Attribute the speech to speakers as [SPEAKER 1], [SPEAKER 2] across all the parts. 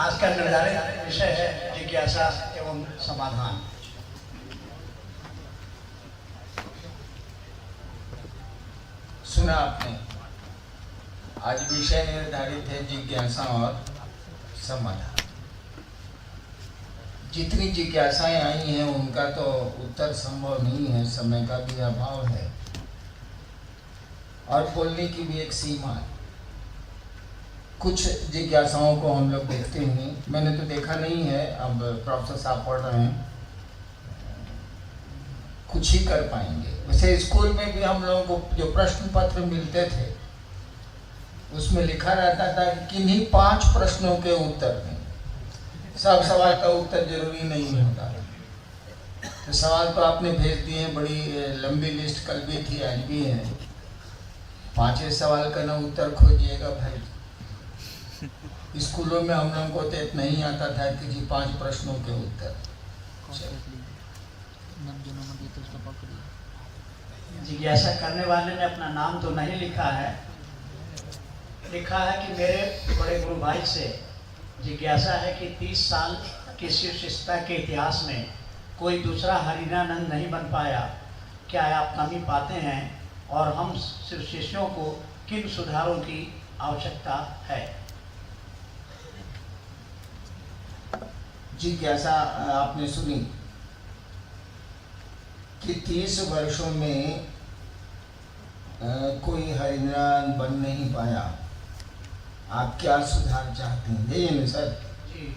[SPEAKER 1] आज का निर्धारित विषय है जिज्ञासा एवं समाधान।
[SPEAKER 2] सुना आपने, आज विषय निर्धारित है जिज्ञासा और समाधान। जितनी जिज्ञासाएं आई हैं उनका तो उत्तर संभव नहीं है, समय का भी अभाव है और बोलने की भी एक सीमा है। कुछ जिज्ञासाओं को हम लोग देखते हैं, मैंने तो देखा नहीं है, अब प्रोफेसर साहब पढ़ रहे हैं, कुछ ही कर पाएंगे। वैसे स्कूल में भी हम लोगों को जो प्रश्न पत्र मिलते थे उसमें लिखा रहता था कि किन्हीं 5 प्रश्नों के उत्तर दें। सब सवाल का उत्तर जरूरी नहीं होता। तो सवाल तो आपने भेज दिए, बड़ी लंबी लिस्ट कल भी थी, आज भी है। 5वें सवाल का ना उत्तर खोजिएगा भाई। स्कूलों में हम लोगों को तो इतना नहीं आता था कि जी 5 प्रश्नों के उत्तर।
[SPEAKER 1] जिज्ञासा करने वाले ने अपना नाम तो नहीं लिखा है, लिखा है कि मेरे बड़े गुरु भाई से जिज्ञासा है कि 30 साल की शिव शिष्यता के इतिहास में कोई दूसरा हरिनानंद नहीं बन पाया। क्या आप कमी पाते हैं और हम शिव शिष्यों को किन सुधारों की आवश्यकता है?
[SPEAKER 2] जिज्ञासा आपने सुनी कि 30 वर्षों में कोई हरिनारायण बन नहीं पाया। आप क्या सुधार चाहते हैं? यही है ना सर?
[SPEAKER 1] जी।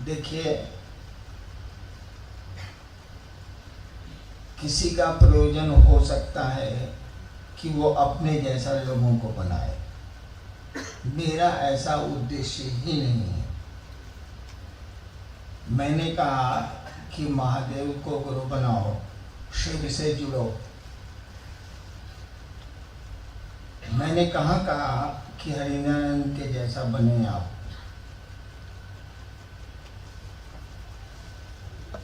[SPEAKER 2] देखिए, किसी का प्रयोजन हो सकता है कि वो अपने जैसा लोगों को बनाए। मेरा ऐसा उद्देश्य ही नहीं है। मैंने कहा कि महादेव को गुरु बनाओ, शिव से जुड़ो। मैंने कहा कि हरिनारायण के जैसा बने आप।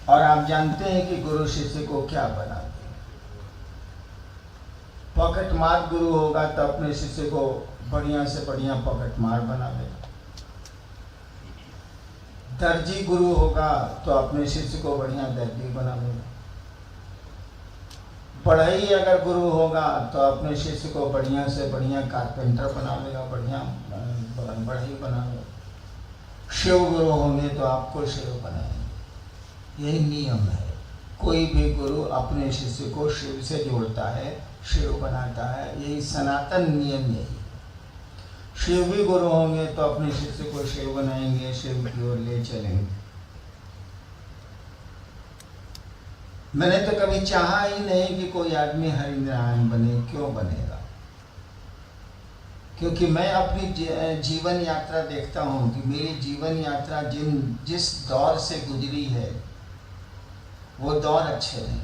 [SPEAKER 2] और आप जानते हैं कि गुरु शिष्य को क्या बनाते हैं। पॉकेट मार गुरु होगा तो अपने शिष्य को बढ़िया से बढ़िया पॉकेट मार बना देगा। दर्जी गुरु होगा तो अपने शिष्य को बढ़िया दर्जी बना देगा। बढ़ई अगर गुरु होगा तो अपने शिष्य को बढ़िया से बढ़िया कारपेंटर बना देगा, बढ़िया बढ़ई बना देगा। शिव गुरु होंगे तो आपको शिव बनाएंगे। यही नियम है। कोई भी गुरु अपने शिष्य को शिव से जोड़ता है, शिव बनाता है। यही सनातन नियम यही। शिव भी गुरु होंगे तो अपने शिष्य को शिव बनाएंगे, शिव की ओर ले चलेंगे। मैंने तो कभी चाहा ही नहीं कि कोई आदमी हरिनारायण बने। क्यों बनेगा? क्योंकि मैं अपनी जीवन यात्रा देखता हूँ कि मेरी जीवन यात्रा जिस दौर से गुजरी है वो दौर अच्छे नहीं।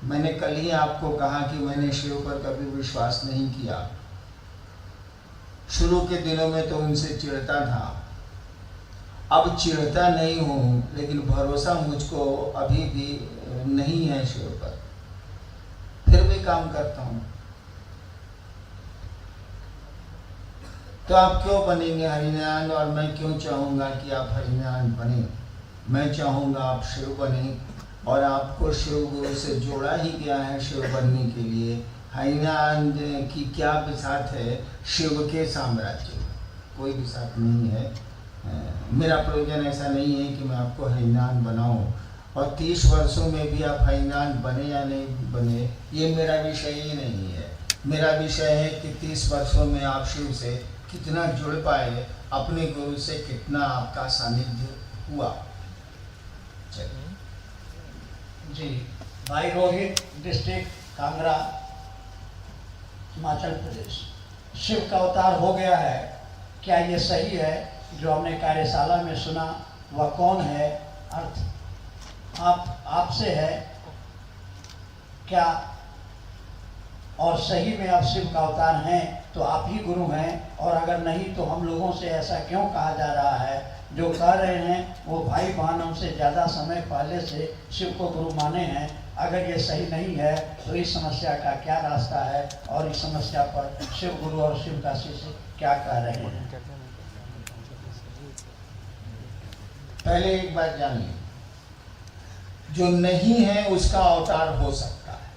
[SPEAKER 2] मैंने कल ही आपको कहा कि मैंने शिव पर कभी विश्वास नहीं किया। शुरू के दिनों में तो उनसे चिढ़ता था, अब चिढ़ता नहीं हूँ, लेकिन भरोसा मुझको अभी भी नहीं है शिव पर। फिर भी काम करता हूँ। तो आप क्यों बनेंगे हरिनारायण और मैं क्यों चाहूँगा कि आप हरिनारायण बने? मैं चाहूँगा आप शिव बने और आपको शिव गुरु से जोड़ा ही गया है शिव बनने के लिए। हरिनारायण की क्या बिसात है शिव के साम्राज्य में? कोई बिसात नहीं है। मेरा प्रयोजन ऐसा नहीं है कि मैं आपको हरिनारायण बनाऊं और 30 वर्षों में भी आप हरिनारायण बने या नहीं बने, ये मेरा विषय ही नहीं है। मेरा विषय है कि 30 वर्षों में आप शिव से कितना जुड़ पाए, अपने गुरु से कितना आपका सानिध्य हुआ।
[SPEAKER 1] जी। भाई रोहित, डिस्ट्रिक्ट कांगड़ा, हिमाचल प्रदेश। शिव का अवतार हो गया है, क्या ये सही है जो हमने कार्यशाला में सुना? वह कौन है? अर्थ आपसे है क्या? और सही में आप शिव का अवतार हैं तो आप ही गुरु हैं, और अगर नहीं तो हम लोगों से ऐसा क्यों कहा जा रहा है? जो कह रहे हैं वो भाई बहनों से ज़्यादा समय पहले से शिव को गुरु माने हैं। अगर ये सही नहीं है तो इस समस्या का क्या रास्ता है और इस समस्या पर शिव गुरु और शिव का शिष्य क्या कह रहे हैं।
[SPEAKER 2] पहले एक बात जानिए, जो नहीं है उसका अवतार हो सकता है,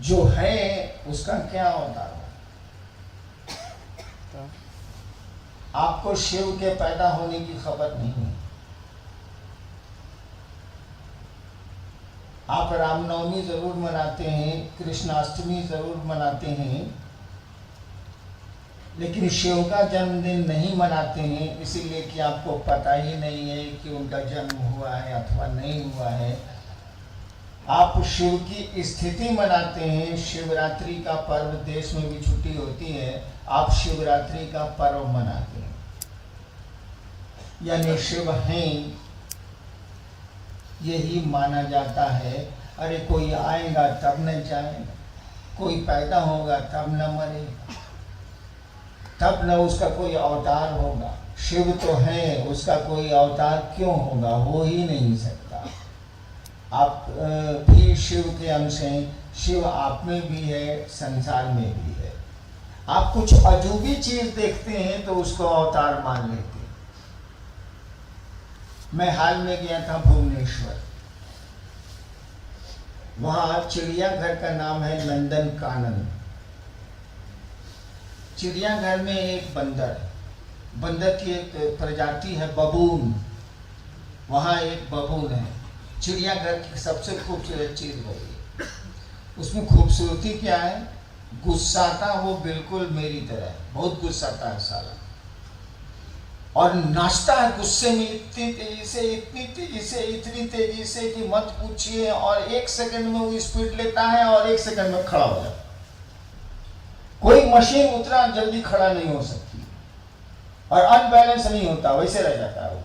[SPEAKER 2] जो है उसका क्या अवतार हो। आपको शिव के पैदा होने की खबर नहीं है। आप रामनवमी जरूर मनाते हैं, कृष्णाष्टमी जरूर मनाते हैं, लेकिन शिव का जन्मदिन नहीं मनाते हैं, इसीलिए कि आपको पता ही नहीं है कि उनका जन्म हुआ है अथवा नहीं हुआ है। आप शिव की स्थिति मनाते हैं। शिवरात्रि का पर्व, देश में भी छुट्टी होती है, आप शिवरात्रि का पर्व मनाते हैं, यानी शिव हैं यही माना जाता है। अरे कोई आएगा तब न जाएगा, कोई पैदा होगा तब न मरेगा, तब न उसका कोई अवतार होगा। शिव तो है, उसका कोई अवतार क्यों होगा, हो ही नहीं सकता। आप भी शिव के अंश हैं, शिव आप में भी है, संसार में भी है। आप कुछ अजूबी चीज देखते हैं तो उसको अवतार मान लेते हैं। मैं हाल में गया था भुवनेश्वर, वहां चिड़ियाघर का नाम है नंदन कानन। चिड़ियाघर में एक बंदर है, बंदर की एक प्रजाति है बबून, वहां एक बबून है। चिड़ियाघर की सबसे खूबसूरत चीज वही है। उसमें खूबसूरती क्या है, गुस्साता वो बिल्कुल मेरी तरह, बहुत गुस्साता है साला, और नाचता है गुस्से में इतनी तेजी से, इतनी तेजी से, इतनी तेजी से कि मत पूछिए। और 1 सेकंड में वो स्पीड लेता है और 1 सेकंड में खड़ा हो जाता है। कोई मशीन उतना जल्दी खड़ा नहीं हो सकती और अनबैलेंस नहीं होता, वैसे रह जाता है वो।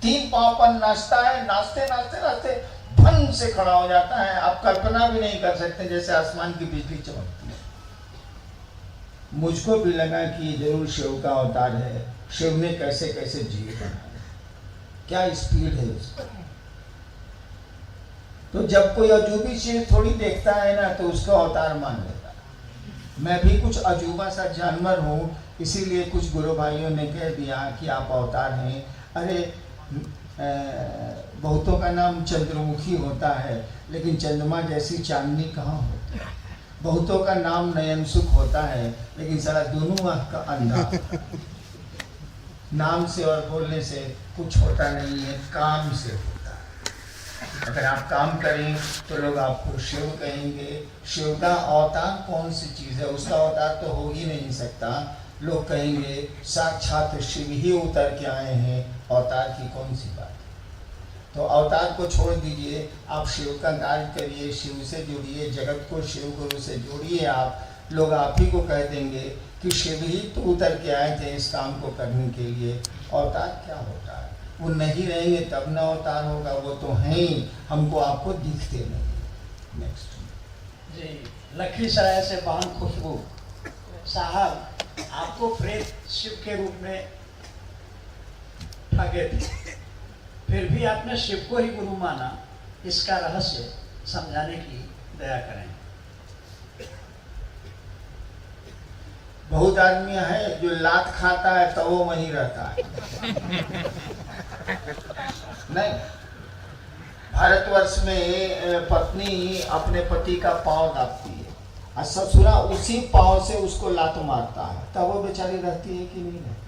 [SPEAKER 2] 3 पांव पर नाचता है, नाचते नाचते नाचते भन से खड़ा हो जाता है। आप कल्पना भी नहीं कर सकते जैसे आसमान की बिजली चमकती है। मुझको भी लगा कि ये जरूर शिव का अवतार है। शिव ने कैसे कैसे जीव बनाया, क्या स्पीड है उसका। तो जब कोई अजूबी चीज थोड़ी देखता है ना तो उसका अवतार मान लेता है। मैं भी कुछ अजूबा सा जानवर हूँ, इसीलिए कुछ गुरु भाइयों ने कह दिया कि आप अवतार हैं। अरे बहुतों का नाम चंद्रमुखी होता है, लेकिन चंद्रमा जैसी चांदनी कहाँ होती है। बहुतों का नाम नयन सुख होता है, लेकिन सारा दोनों आँख का अंधा। नाम से और बोलने से कुछ होता नहीं है, काम से होता है। अगर आप काम करें तो लोग आपको शिव कहेंगे। शिव का अवतार कौन सी चीज़ है, उसका अवतार तो हो ही नहीं सकता। लोग कहेंगे साक्षात शिव ही उतर के आए हैं, अवतार की कौन सी बात है। तो अवतार को छोड़ दीजिए, आप शिव का कार्य करिए, शिव से जुड़िए, जगत को शिव गुरु से जोड़िए। आप लोग आप ही को कह देंगे कि शिव ही तो उतर के आए थे इस काम को करने के लिए। अवतार क्या होता है, वो नहीं रहेंगे तब न अवतार होगा, वो तो हैं ही, हमको आपको दिखते नहीं। नेक्स्ट
[SPEAKER 1] जी, लखीसराय से बहन खुशबू साहब, आपको प्रेत शिव के रूप में ठगे थे, फिर भी आपने शिव को ही गुरु माना, इसका रहस्य समझाने की दया करें।
[SPEAKER 2] बहुत आदमी है जो लात खाता है तो वो वहीं रहता है। नहीं, भारतवर्ष में पत्नी अपने पति का पांव दाबती है और ससुरा उसी पांव से उसको लात मारता है, तब वो बेचारी रहती है कि नहीं रहती।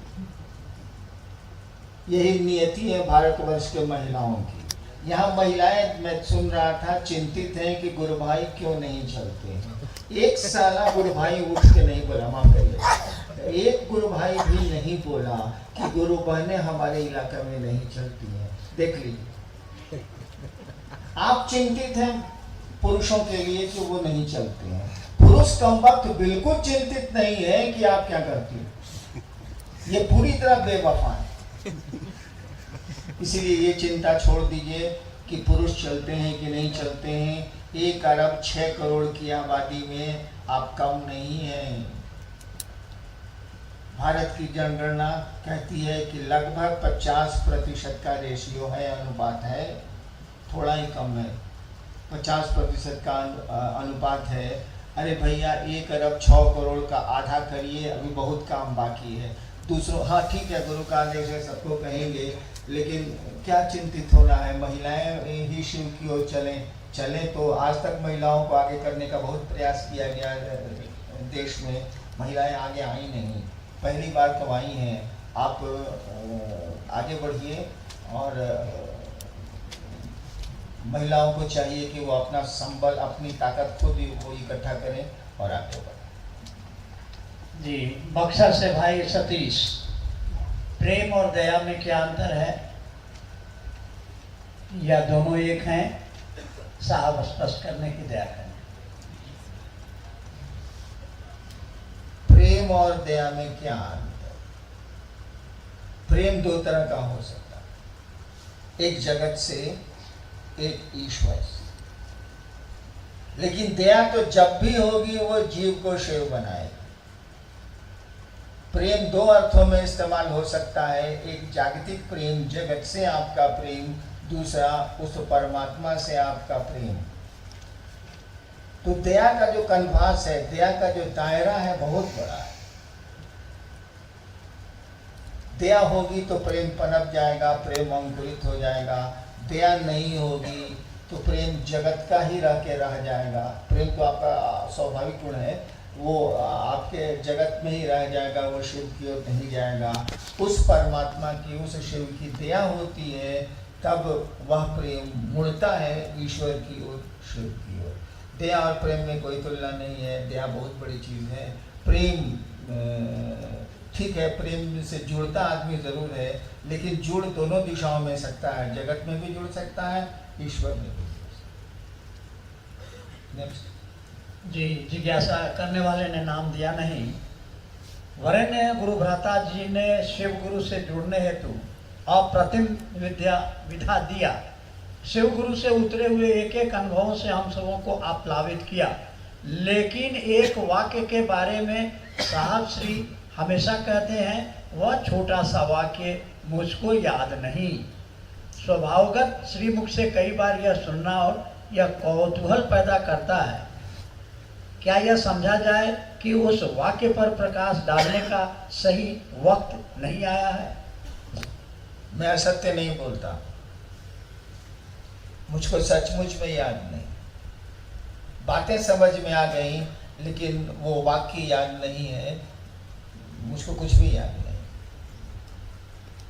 [SPEAKER 2] यही नियति है भारतवर्ष के महिलाओं की। यहाँ महिलाएं, मैं सुन रहा था, चिंतित हैं कि गुरु भाई क्यों नहीं चलते हैं। एक साला गुरु भाई उठ के नहीं बोला, माफ करिए, एक गुरु भाई भी नहीं बोला कि गुरु बहनें हमारे इलाके में नहीं चलती हैं। देख लीजिए, आप चिंतित हैं पुरुषों के लिए कि वो नहीं चलते हैं। पुरुष कम वक्त बिल्कुल चिंतित नहीं है कि आप क्या करती हैं, ये पूरी तरह बेवफा है। इसीलिए ये चिंता छोड़ दीजिए कि पुरुष चलते हैं कि नहीं चलते हैं। 1 अरब 6 करोड़ की आबादी में आप कम नहीं हैं। भारत की जनगणना कहती है कि लगभग 50% का रेशियो है, अनुपात है थोड़ा ही कम है, 50% का अनुपात है। अरे भैया 1 अरब 6 करोड़ का आधा करिए, अभी बहुत काम बाकी है। दूसरों, हाँ ठीक है, गुरु का आदेश है, सबको कहेंगे, लेकिन क्या चिंतित होना है, महिलाएं ही शिव की ओर चलें तो आज तक महिलाओं को आगे करने का बहुत प्रयास किया गया देश में, महिलाएं आगे आई नहीं, पहली बार तो आई हैं। आप आगे बढ़िए और महिलाओं को चाहिए कि वो अपना संबल, अपनी ताकत खुद ही वो इकट्ठा करें और आगे बढ़ें।
[SPEAKER 1] जी, बक्सर से भाई सतीश, प्रेम और दया में क्या अंतर है या दोनों एक हैं? साहब स्पष्ट करने की दया करें।
[SPEAKER 2] प्रेम और दया में क्या अंतर? प्रेम 2 तरह का हो सकता है, एक जगत से, एक ईश्वर से। लेकिन दया तो जब भी होगी वो जीव को शिव बनाएगी। प्रेम 2 अर्थों में इस्तेमाल हो सकता है, एक जागतिक प्रेम, जगत से आपका प्रेम, दूसरा उस परमात्मा से आपका प्रेम। तो दया का जो कन्वास है, दया का जो दायरा है, बहुत बड़ा है। दया होगी तो प्रेम पनप जाएगा, प्रेम अंकुरित हो जाएगा। दया नहीं होगी तो प्रेम जगत का ही रह जाएगा। प्रेम तो आपका स्वाभाविक गुण है, वो आपके जगत में ही रह जाएगा, वो शिव की ओर नहीं जाएगा। उस परमात्मा की, उस शिव की दया होती है, तब वह प्रेम मुड़ता है ईश्वर की ओर, शिव की ओर। दया और प्रेम में कोई तुलना नहीं है, दया बहुत बड़ी चीज़ है। प्रेम ठीक है, प्रेम से जुड़ता आदमी ज़रूर है, लेकिन जुड़ दोनों दिशाओं में सकता है, जगत में भी जुड़ सकता है, ईश्वर में भी जुड़ सकता है। नेक्स्ट।
[SPEAKER 1] जी, जिज्ञासा करने वाले ने नाम दिया नहीं। वरेण्य गुरु भ्राता जी ने शिव गुरु से जुड़ने हेतु अप्रतिम विधा दिया। शिव गुरु से उतरे हुए एक एक अनुभवों से हम सबों को आप्लावित किया, लेकिन एक वाक्य के बारे में साहब श्री हमेशा कहते हैं, वह छोटा सा वाक्य मुझको याद नहीं। स्वभावगत श्री मुख से कई बार यह सुनना और यह कौतूहल पैदा करता है, क्या यह समझा जाए कि उस वाक्य पर प्रकाश डालने का सही वक्त नहीं आया है?
[SPEAKER 2] मैं असत्य नहीं बोलता, मुझको सचमुच में याद नहीं। बातें समझ में आ गई, लेकिन वो वाक्य याद नहीं है, मुझको कुछ भी याद नहीं।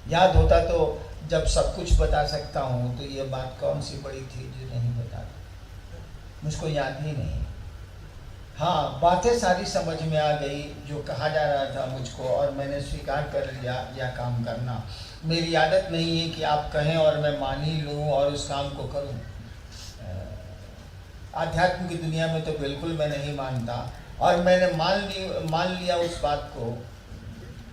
[SPEAKER 2] याद होता तो जब सब कुछ बता सकता हूँ, तो ये बात कौन सी बड़ी थी जो नहीं बताता, मुझको याद ही नहीं। हाँ, बातें सारी समझ में आ गई, जो कहा जा रहा था मुझको, और मैंने स्वीकार कर लिया यह काम करना। मेरी आदत नहीं है कि आप कहें और मैं मान ही लूँ और उस काम को करूँ। आध्यात्म की दुनिया में तो बिल्कुल मैं नहीं मानता, और मैंने मान लिया उस बात को।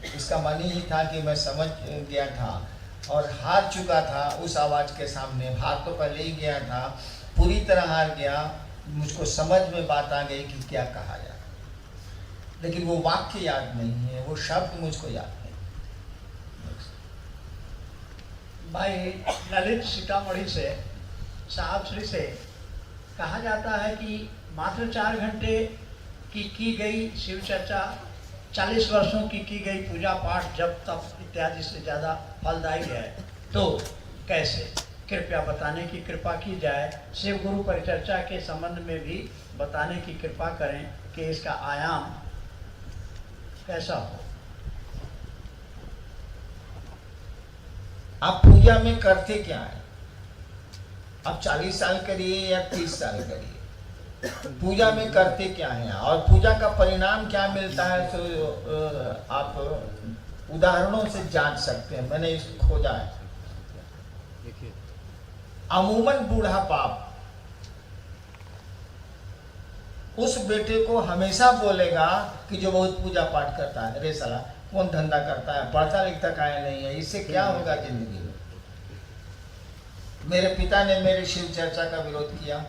[SPEAKER 2] इसका मानी ही था कि मैं समझ गया था और हार चुका था उस आवाज़ के सामने। हार तो पहले ही गया था, पूरी तरह हार गया। मुझको समझ में बात आ गई कि क्या कहा जाए, लेकिन वो वाक्य याद नहीं है, वो शब्द मुझको याद नहीं।
[SPEAKER 1] भाई ललित सीतामढ़ी से साहब श्री से कहा जाता है कि मात्र 4 घंटे की गई शिव चर्चा, 40 वर्षों की गई पूजा पाठ, जब तप इत्यादि से ज़्यादा फलदायी है, तो कैसे? कृपया बताने की कृपा की जाए। शिव गुरु परिचर्चा के संबंध में भी बताने की कृपा करें कि इसका आयाम कैसा हो।
[SPEAKER 2] आप पूजा में करते क्या है? आप 40 साल करिए या 30 साल करिए, पूजा में करते क्या है और पूजा का परिणाम क्या मिलता है, तो आप उदाहरणों से जांच सकते हैं। मैंने इसको खोजा है। अमूमन बूढ़ा बाप उस बेटे को हमेशा बोलेगा कि जो बहुत पूजा पाठ करता है, अरे साला कौन धंधा करता है, पढ़ता लिखता काहे नहीं है, इससे क्या होगा जिंदगी में। मेरे पिता ने मेरे शिव चर्चा का विरोध किया।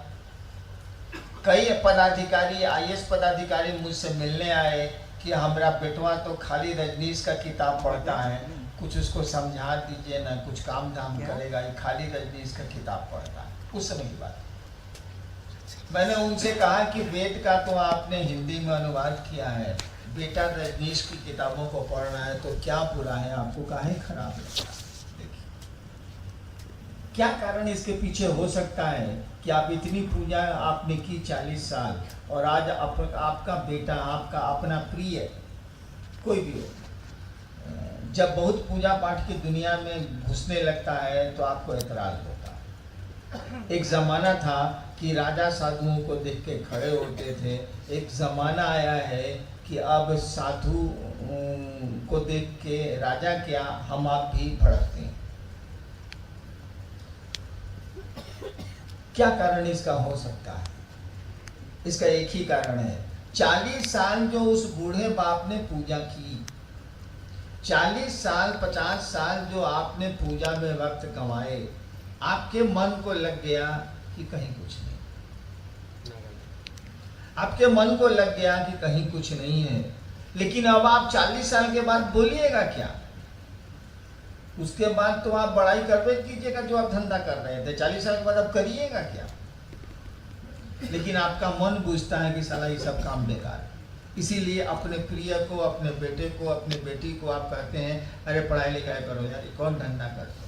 [SPEAKER 2] कई पदाधिकारी, IAS पदाधिकारी मुझसे मिलने आए कि हमारा बेटवा तो खाली रजनीश का किताब पढ़ता है, कुछ उसको समझा दीजिए ना, कुछ काम धाम करेगा, ये खाली रजनीश का किताब पढ़ता है। उस समय की बात मैंने उनसे कहा कि वेद का तो आपने हिंदी में अनुवाद किया है, बेटा रजनीश की किताबों को पढ़ रहा है, तो क्या बुरा है, आपको काहे खराब लगता है? देखिए क्या कारण इसके पीछे हो सकता है कि आप इतनी पूजा आपने की 40 साल, और आज आपका बेटा, आपका अपना प्रिय कोई भी हो, जब बहुत पूजा पाठ की दुनिया में घुसने लगता है तो आपको एतराज होता है। एक ज़माना था कि राजा साधुओं को देख के खड़े होते थे, एक ज़माना आया है कि अब साधु को देख के राजा क्या, हम आप भी भड़कते हैं। क्या कारण इसका हो सकता है? इसका एक ही कारण है, 40 साल जो उस बूढ़े बाप ने पूजा की, 40 साल 50 साल जो आपने पूजा में वक्त कमाए, आपके मन को लग गया कि कहीं कुछ नहीं, आपके मन को लग गया कि कहीं कुछ नहीं है। लेकिन अब आप 40 साल के बाद बोलिएगा क्या? उसके बाद तो आप बड़ाई करते कीजिएगा जो आप धंधा कर रहे थे, 40 साल के बाद आप करिएगा क्या? लेकिन आपका मन बुझता है कि साला ये सब काम बेकार है। इसीलिए अपने प्रिय को, अपने बेटे को, अपने बेटी को आप कहते हैं अरे पढ़ाई लिखाई करो यार, कौन धंधा करते?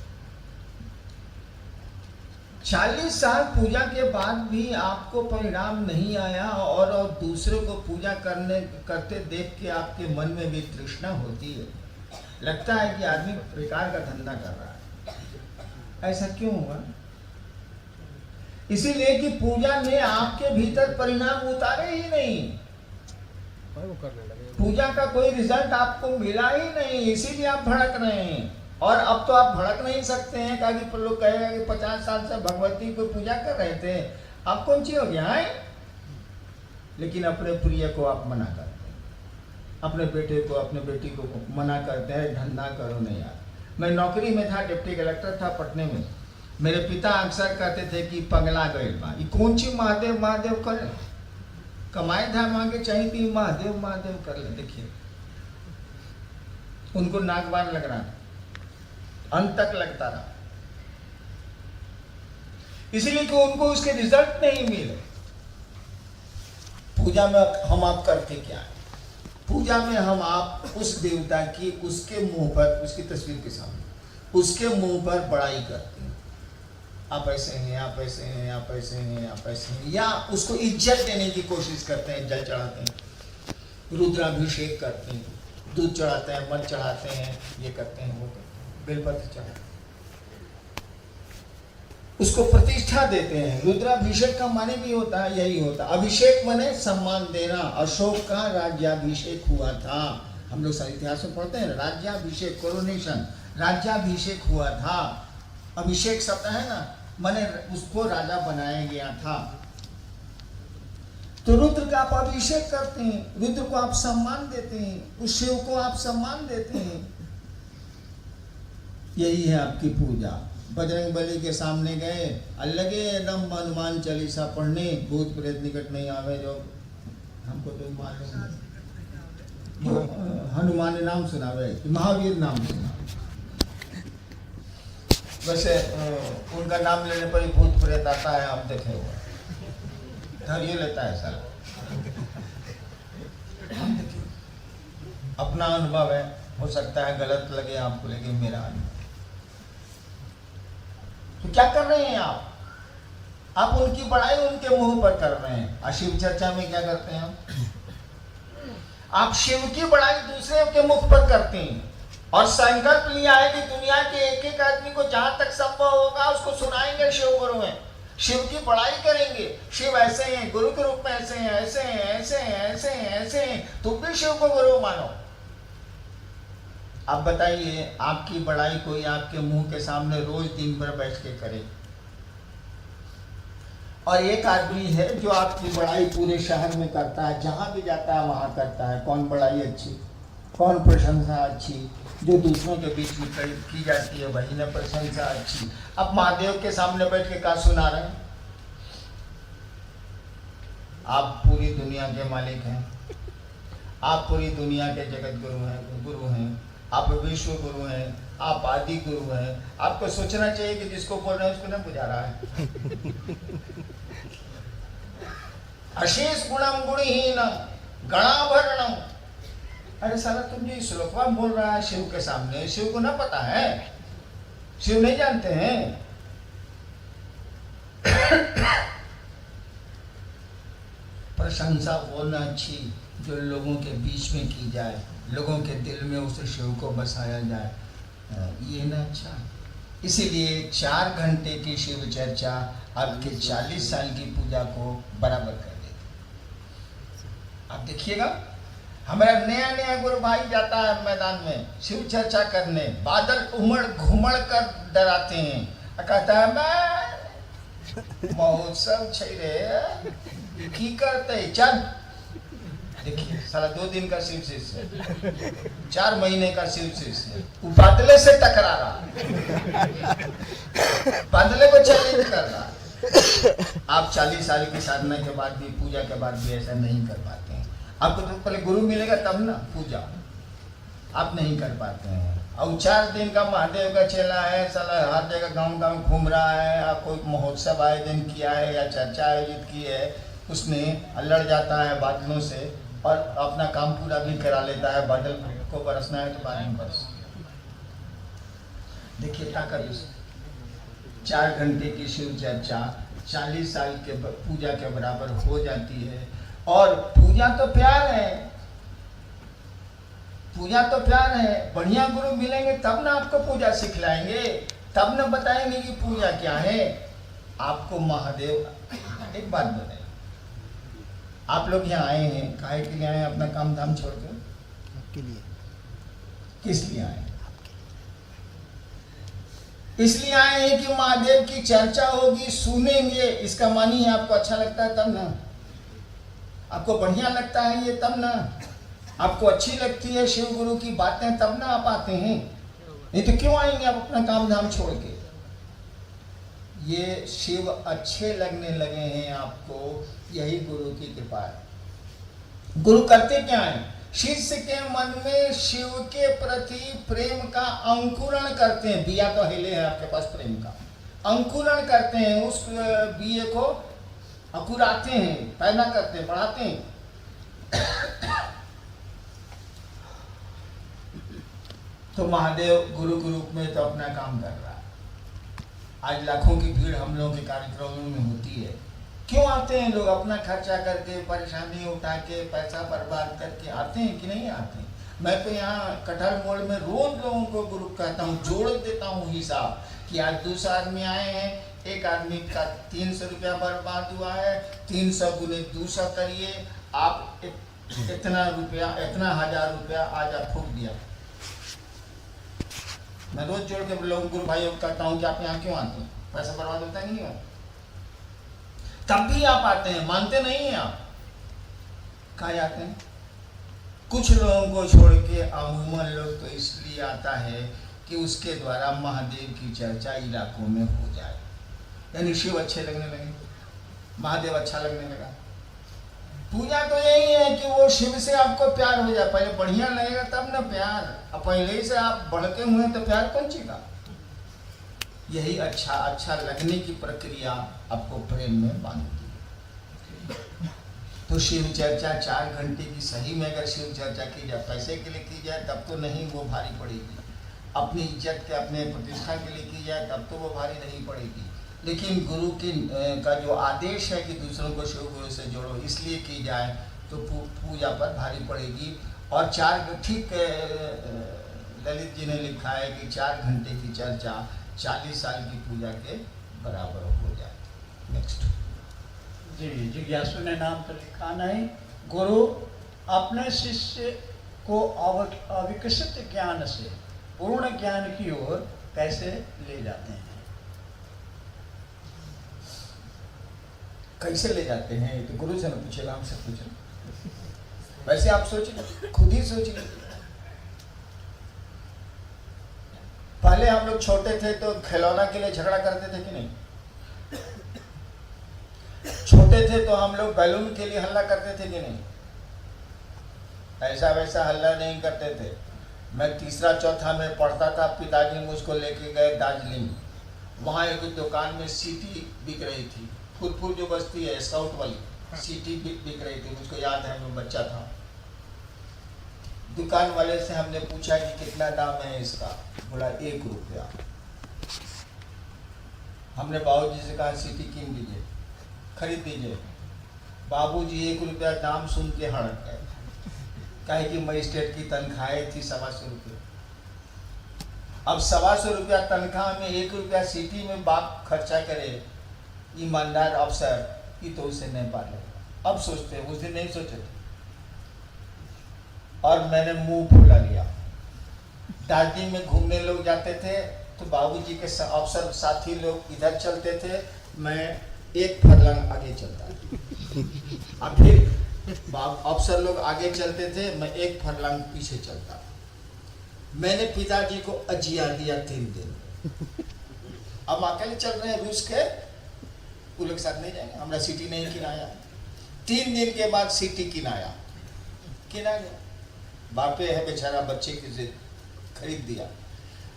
[SPEAKER 2] 40 साल पूजा के बाद भी आपको परिणाम नहीं आया, और दूसरों को पूजा करते देख के आपके मन में भी तृष्णा होती है, लगता है कि आदमी बेकार का धंधा कर रहा है। ऐसा क्यों हुआ? इसीलिए कि पूजा ने आपके भीतर परिणाम उतारे ही नहीं, पूजा का कोई रिजल्ट आपको मिला ही नहीं, इसीलिए आप भड़क रहे हैं। और अब तो आप भड़क नहीं सकते हैं, कि लोग कहेगा कि 50 साल से भगवती को पूजा कर रहे थे, अब कौन सी हो गया है? लेकिन अपने प्रिय को आप मना करते हैं, अपने बेटे को, अपने बेटी को मना करते हैं, धंधा करो नहीं यार। मैं नौकरी में था, डिप्टी कलेक्टर था पटने में, मेरे पिता अक्सर कहते थे कि पगला गए बा, ये कौन सी महादेव महादेव कर, कमाए था मांगे चाहिए थी, महादेव महादेव कर ले। देखिए उनको नागवान लग रहा था, अंत तक लगता रहा, इसलिए कि उनको उसके रिजल्ट नहीं मिले। पूजा में हम आप करते क्या है? पूजा में हम आप उस देवता की, उसके मुंह पर, उसकी तस्वीर के सामने, उसके मुंह पर बड़ाई करते हैं, आप ऐसे हैं, आप ऐसे हैं, आप ऐसे हैं, आप ऐसे हैं, या उसको इज्जत देने की कोशिश करते हैं। जल चढ़ाते हैं, रुद्राभिषेक करते हैं, दूध चढ़ाते हैं, मध चढ़ाते हैं, ये करते हैं, वो करते हैं, बेलपत्र चढ़ाते हैं, उसको प्रतिष्ठा देते हैं। रुद्राभिषेक का माने भी होता है, यही होता है। अभिषेक माने सम्मान देना। अशोक का राज्याभिषेक हुआ था, हम लोग सारे इतिहास में पढ़ते हैं, राज्याभिषेक, कोरोनेशन, राज्याभिषेक हुआ था। अभिषेक शब्द है ना, माने उसको राजा बनाया गया था। तो रुद्र का आप अभिषेक करते हैं, रुद्र को आप सम्मान देते हैं, उस शिव को आप सम्मान देते हैं, यही है आपकी पूजा। बजरंग बली के सामने गए, अलगे एकदम हनुमान चालीसा पढ़ने, भूत प्रेत निकट नहीं आवे, जो हमको तो मालूम है, हनुमान नाम सुनावे, महावीर नाम सुना। वैसे उनका नाम लेने पर ही भूत प्रेत आता है, आप देखे हुए, धैर्य लेता है सारा। अपना अनुभव है, हो सकता है गलत लगे आपको, लेकिन मेरा अनुभव। तो क्या कर रहे हैं आप? आप उनकी बड़ाई उनके मुंह पर कर रहे हैं। और शिव चर्चा में क्या करते हैं आप शिव की बड़ाई दूसरे के मुख पर करते हैं, और संकल्प लिया है कि दुनिया के एक एक आदमी को जहां तक संभव होगा उसको सुनाएंगे शिव गुरु हैं, शिव की बड़ाई करेंगे। शिव ऐसे हैं, गुरु के रूप में ऐसे हैं, ऐसे हैं, ऐसे हैं, ऐसे हैं, ऐसे हैं, तुम भी शिव को गुरु मानो। आप बताइए, आपकी बड़ाई कोई आपके मुंह के सामने रोज दिन भर बैठ के करे, और एक आदमी है जो आपकी बड़ाई पूरे शहर में करता है, जहां भी जाता है वहां करता है। कौन बड़ाई अच्छी, कौन प्रशंसा अच्छी, जो दूसरों के बीच में की जाती है वही न प्रशंसा अच्छी। अब महादेव के सामने बैठ के क्या सुना रहे हैं? आप पूरी दुनिया के मालिक हैं, आप पूरी दुनिया के जगत गुरु हैं, आप विश्व गुरु हैं, आप आदि गुरु हैं। आपको सोचना चाहिए कि जिसको बोल रहे हैं उसको ना बुझा रहा है। अशेष गुणम गुणहीनम गणाभरणम। अरे साला तुम जो श्लोकवा बोल रहा है शिव के सामने, शिव को ना पता है, शिव नहीं जानते हैं। प्रशंसा बोलना अच्छी जो लोगों के बीच में की जाए, लोगों के दिल में उस शिव को बसाया जाए, ये ना अच्छा। इसीलिए 4 घंटे की शिव चर्चा आपके 40 साल की पूजा को बराबर कर देती। आप देखिएगा, हमारा नया नया गुरु भाई जाता है मैदान में शिव चर्चा करने, बादल उमड़ घुमड़ कर डराते हैं, कहता है मैं महोत्सव छे की करते चल। देखिए साला 2 दिन का शिव शिष्य, 4 महीने का शिव शिष्य, वो बादले से टकरा रहा, बादले को चैलेंज कर रहा। आप 40 साल की साधना के बाद भी, पूजा के बाद भी ऐसा नहीं कर पाते हैं। आपको तो पहले गुरु मिलेगा तब ना पूजा, आप नहीं कर पाते हैं। और 4 दिन का महादेव का चेला है, साला हर जगह गांव गांव घूम रहा है, आप कोई महोत्सव आयोजन किया है या चर्चा आयोजित की है, उसने लड़ जाता है बादलों से और अपना काम पूरा भी करा लेता है। बादल को बरसना है तो पानी बरस। देखिए ताकत उस 4 घंटे की शिव चर्चा 40 साल के पूजा के बराबर हो जाती है। और पूजा तो प्यार है, पूजा तो प्यार है। बढ़िया गुरु मिलेंगे तब ना आपको पूजा सिखलाएंगे, तब ना बताएंगे कि पूजा क्या है। आपको महादेव एक बात बताए, आप लोग यहाँ आए हैं काहे के लिए आए हैं? अपना काम धाम छोड़कर आपके लिए। किस लिए आए? इसलिए आए हैं कि महादेव की चर्चा होगी, सुनेंगे। इसका मानी है आपको अच्छा लगता है तब ना, आपको बढ़िया लगता है ये तब ना, आपको अच्छी लगती है शिव गुरु की बातें तब ना आप आते हैं। नहीं तो क्यों आएंगे आप अपना काम धाम छोड़ के? ये शिव अच्छे लगने लगे हैं आपको, यही गुरु की कृपा है। गुरु करते क्या है? शिष्य के मन में शिव के प्रति प्रेम का अंकुरण करते हैं। बिया तो हिले है आपके पास प्रेम का, अंकुरण करते हैं, उस बिये को अंकुराते हैं, पैदा करते हैं, बढ़ाते हैं। तो महादेव गुरु के रूप में तो अपना काम कर रहा है। आज लाखों की भीड़ हम लोगों के कार्यक्रमों में होती है। क्यों आते हैं लोग? अपना खर्चा करके, परेशानी उठा के, पैसा बर्बाद करके आते हैं कि नहीं आते हैं? मैं तो यहाँ कटहल मोड़ में रोज लोगों को गुरु कहता हूँ, जोड़ देता हूँ हिसाब कि आज 200 आदमी आए हैं, एक आदमी का 300 रुपया बर्बाद हुआ है, 300 गुने 200 करिए, आप इतना रुपया, इतना 1000 रुपया आज आप फूक दिया। मैं रोज जोड़ के लोगों गुरु भाइयों को कहता हूँ कि आप यहाँ क्यों आते हैं? पैसा बर्बाद होता है कि नहीं होता? तब भी आप आते हैं, मानते नहीं हैं आप। कहाँ जाते हैं? कुछ लोगों को छोड़ के अमूमन लोग तो इसलिए आता है कि उसके द्वारा महादेव की चर्चा इलाकों में हो जाए, यानी शिव अच्छे लगने लगे, महादेव अच्छा लगने लगा। पूजा तो यही है कि वो शिव से आपको प्यार हो जाए। पहले बढ़िया लगेगा तब ना प्यार, अब पहले ही से आप बढ़ते हुए तो प्यार कौन चीज़? यही अच्छा लगने की प्रक्रिया आपको प्रेम में बांधती है। तो शिव चर्चा 4 घंटे की, सही में अगर शिव चर्चा की जाए, पैसे के लिए की जाए तब तो नहीं वो भारी पड़ेगी, अपनी इज्जत के, अपने प्रतिष्ठा के लिए की जाए तब तो वो भारी नहीं पड़ेगी। लेकिन गुरु की का जो आदेश है कि दूसरों को शिव गुरु से जोड़ो, इसलिए की जाए तो पूजा पर भारी पड़ेगी। और 4 ठीक ललित जी ने लिखा है कि 4 घंटे की चर्चा 40 साल की पूजा के बराबर हो जाए। नेक्स्ट
[SPEAKER 1] जी, जिज्ञासु ने नाम तो लिखा नहीं। गुरु अपने शिष्य को अविकसित ज्ञान से पूर्ण ज्ञान की ओर कैसे ले जाते हैं?
[SPEAKER 2] कैसे ले जाते हैं तो गुरु से न पूछेगा, हमसे पूछेगा। वैसे आप सोचिए, खुद ही सोचिए। पहले हम लोग छोटे थे तो खिलौना के लिए झगड़ा करते थे कि नहीं? छोटे थे तो हम लोग बैलून के लिए हल्ला करते थे कि नहीं? ऐसा वैसा हल्ला नहीं करते थे। मैं तीसरा चौथा में पढ़ता था, पिताजी मुझको लेके गए दार्जिलिंग। वहाँ एक दुकान में सीटी बिक रही थी, फुरफुर जो बस्ती है स्काउट वाली, सीटी बिक रही थी। मुझको याद है, मैं बच्चा था। दुकान वाले से हमने पूछा कि कितना दाम है इसका, बोला 1 रुपया। हमने बाबूजी से कहा सीटी कीन दीजिए, खरीद दीजिए। बाबूजी 1 रुपया दाम सुन के हड़क गए, काहे कि मजिस्ट्रेट की तनख्वाह थी 125 रुपये। अब 125 रुपया तनख्वाह में 1 रुपया सीटी में बाप खर्चा करे, ईमानदार अफसर, ये तो उसे नहीं पालेगा। अब सोचते हैं, उस दिन नहीं सोचे थे। और मैंने मुंह फुला लिया। दार्जिलिंग में घूमने लोग जाते थे तो बाबूजी के अफसर साथी लोग इधर चलते थे, मैं 1 फर्लंग आगे चलता। अब फिर अफसर लोग आगे चलते थे, मैं 1 फर्लंग पीछे चलता। मैंने पिताजी को अजिया दिया 3 दिन। अब अकेले चल रहे हैं रूस के, वो लोग साथ नहीं जाएंगे, हमारा सिटी नहीं किनाया। 3 दिन के बाद सिटी किनाया, किना गया। बापे है बेचारा, बच्चे की जिद खरीद दिया।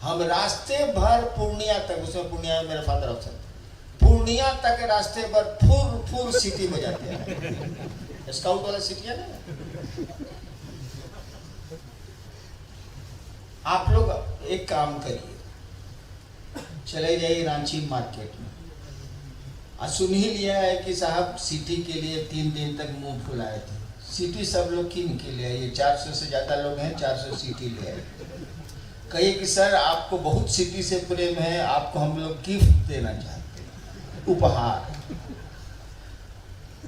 [SPEAKER 2] हम रास्ते भर पूर्णिया तक, उसमें पूर्णिया में मेरा फादर अफसर, पूर्णिया तक रास्ते भर फुर सिटी में जाते हैं। स्काउट वाला सिटी है ना। आप लोग एक काम करिए, चले जाइए रांची मार्केट में। सुन ही लिया है कि साहब सिटी के लिए 3 दिन तक मुंह फुलाए थे। सिटी सब लोग किन के लिए आइए, 400 से ज़्यादा लोग हैं, 400 सिटी ले आए। कहिए कि सर आपको बहुत सिटी से प्रेम है, आपको हम लोग गिफ्ट देना चाहते हैं, उपहार।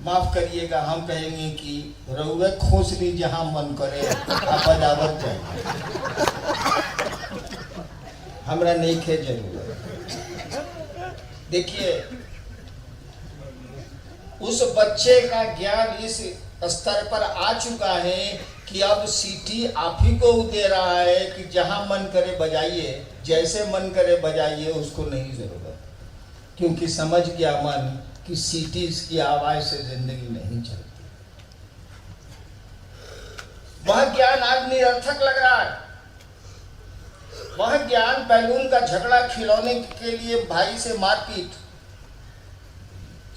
[SPEAKER 2] माफ करिएगा, हम कहेंगे कि रउए खोसली जहाँ मन करे आप बजावत जाए, हमरा नहीं खे जरूरत। देखिए, उस बच्चे का ज्ञान इस स्तर पर आ चुका है कि अब सीटी आप ही को दे रहा है कि जहां मन करे बजाइए, जैसे मन करे बजाइए, उसको नहीं जरूरत। क्योंकि समझ गया मन कि सीटी की आवाज से जिंदगी नहीं चलती। वह ज्ञान आज निरर्थक लग रहा है। वह ज्ञान बैलून का झगड़ा, खिलौने के लिए भाई से मारपीट,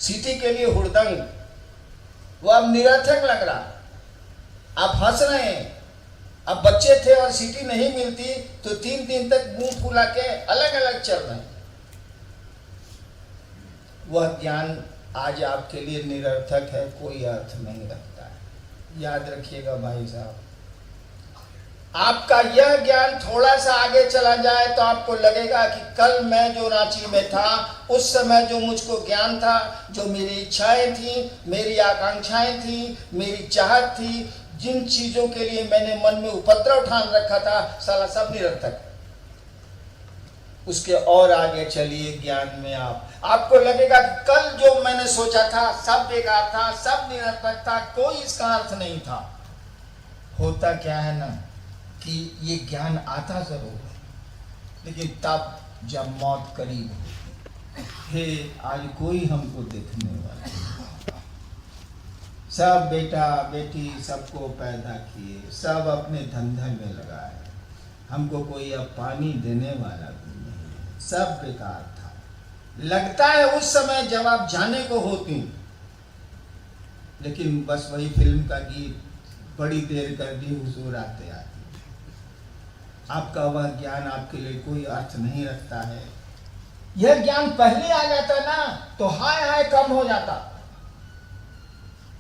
[SPEAKER 2] सीटी के लिए हुड़दंग, वो अब निरर्थक लग रहा। आप हंस रहे हैं। अब बच्चे थे और सीटी नहीं मिलती तो 3 दिन तक मुंह फुला के अलग अलग चल रहे हैं। वह ज्ञान आज आपके लिए निरर्थक है, कोई अर्थ नहीं रखता है। याद रखिएगा भाई साहब, आपका यह ज्ञान थोड़ा सा आगे चला जाए तो आपको लगेगा कि कल मैं जो रांची में था, उस समय जो मुझको ज्ञान था, जो मेरी इच्छाएं थी, मेरी आकांक्षाएं थी, मेरी चाहत थी, जिन चीजों के लिए मैंने मन में उपद्रव ठान रखा था, साला सब निरर्थक। उसके और आगे चलिए ज्ञान में, आपको लगेगा कि कल जो मैंने सोचा था सब बेकार था, सब निरर्थक था, कोई इसका अर्थ नहीं था। होता क्या है ना कि ये ज्ञान आता जरूर है, लेकिन तब जब मौत करीब हो, हे आज कोई हमको देखने वाला, सब बेटा बेटी सबको पैदा किए, सब अपने धंधे में लगाए, हमको कोई अब पानी देने वाला भी नहीं, सब बेकार था। लगता है उस समय जब आप जाने को होती, लेकिन बस वही फिल्म का गीत, बड़ी देर कर दी हुजूर आते आते। आपका वह ज्ञान आपके लिए कोई अर्थ नहीं रखता है। यह ज्ञान पहले आ जाता ना तो हाय हाय कम हो जाता,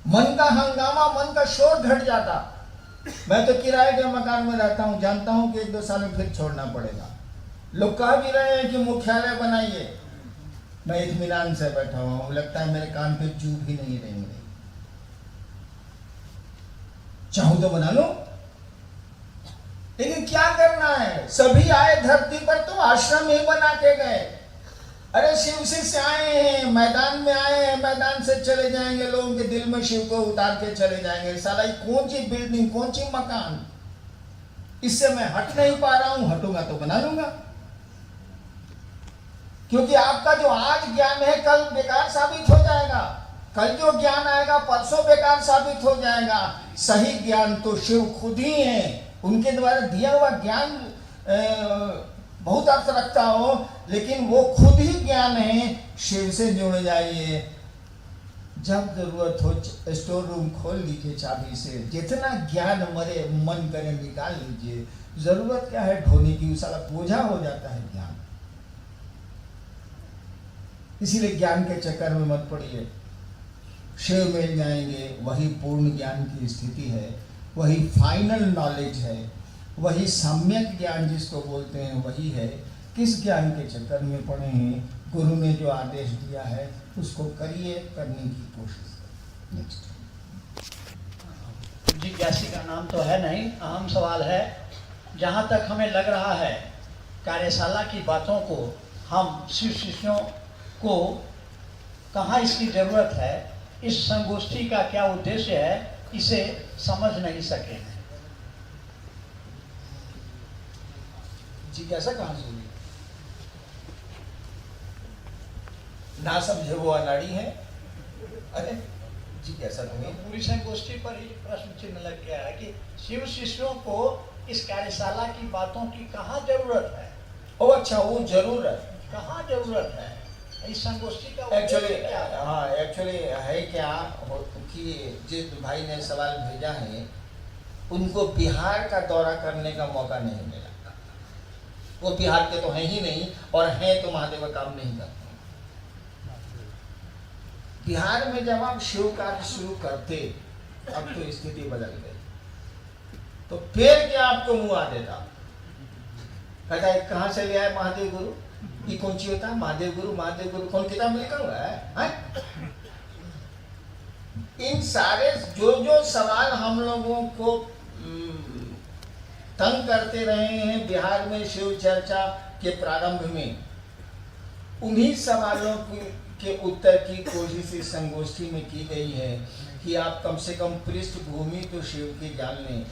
[SPEAKER 2] मन का हंगामा, मन का शोर घट जाता। मैं तो किराए के मकान में रहता हूँ, जानता हूँ कि 1-2 साल में फिर छोड़ना पड़ेगा। लोग कह भी रहे हैं कि मुख्यालय बनाइए, मैं इत्मीनान से बैठा हुआ हूँ, लगता है मेरे कान पे चूप ही नहीं रहेंगे। चाहूं तो बना लो, लेकिन क्या करना है? सभी आए धरती पर तो आश्रम ही बना के गए। अरे शिव से आए हैं, मैदान में आए हैं, मैदान से चले जाएंगे, लोगों के दिल में शिव को उतार के चले जाएंगे। साला कौन सी बिल्डिंग, कौन सी मकान, इससे मैं हट नहीं पा रहा हूं, हटूंगा तो बना लूंगा। क्योंकि आपका जो आज ज्ञान है कल बेकार साबित हो जाएगा, कल जो ज्ञान आएगा परसों बेकार साबित हो जाएगा। सही ज्ञान तो शिव खुद ही है, उनके द्वारा दिया हुआ ज्ञान बहुत अर्थ रखता हो, लेकिन वो खुद ही ज्ञान है। शिव से जुड़ जाइए, जब जरूरत हो स्टोर रूम खोल लीजिए चाबी से, जितना ज्ञान हमारे मन करे निकाल लीजिए। जरूरत क्या है ढोने की, सारा बोझा हो जाता है ज्ञान। इसीलिए ज्ञान के चक्कर में मत पड़िए। शिव मिल जाएंगे, वही पूर्ण ज्ञान की स्थिति है, वही फाइनल नॉलेज है, वही सम्यक ज्ञान जिसको बोलते हैं वही है। किस ज्ञान के चक्कर में पड़े हैं? गुरु ने जो आदेश दिया है उसको करिए, करने की कोशिश करिए। नेक्स्ट।
[SPEAKER 1] जिज्ञासी का नाम तो है नहीं, अहम सवाल है। जहाँ तक हमें लग रहा है कार्यशाला की बातों को हम शिव शिष्यों को कहाँ इसकी ज़रूरत है, इस संगोष्ठी का क्या उद्देश्य है, इसे समझ नहीं सके हैं।
[SPEAKER 2] जिज्ञासा कहाँ से हुई? ना समझे वो अनाड़ी है। अरे जिज्ञासा नहीं,
[SPEAKER 1] पूरी संगोष्ठी पर ही प्रश्न चिन्ह लग गया है कि शिव शिष्यों को इस कार्यशाला की बातों की कहाँ जरूरत है।
[SPEAKER 2] ओ अच्छा, वो जरूरत
[SPEAKER 1] कहाँ जरूरत है इस संगोष्ठी का?
[SPEAKER 2] एक्चुअली हाँ, एक्चुअली है क्या कि जिस भाई ने सवाल भेजा है उनको बिहार का दौरा करने का मौका नहीं मिला। वो बिहार के तो हैं ही नहीं, और हैं तो महादेव का काम नहीं करते। बिहार में जब आप शिव कार्य शुरू करते, अब तो स्थिति बदल गई, तो फिर क्या आपको मुंह आ देता, कहता है कहाँ से ले आए महादेव गुरु, ये कौन सी होता है महादेव गुरु कौन किताब में लिखा हुआ है? इन सारे जो सवाल हम लोगों को तंग करते रहे हैं बिहार में शिव चर्चा के प्रारंभ में, उन्हीं सवालों के उत्तर की कोशिश इस संगोष्ठी में की गई है कि आप कम से कम पृष्ठभूमि तो शिव की जान लें,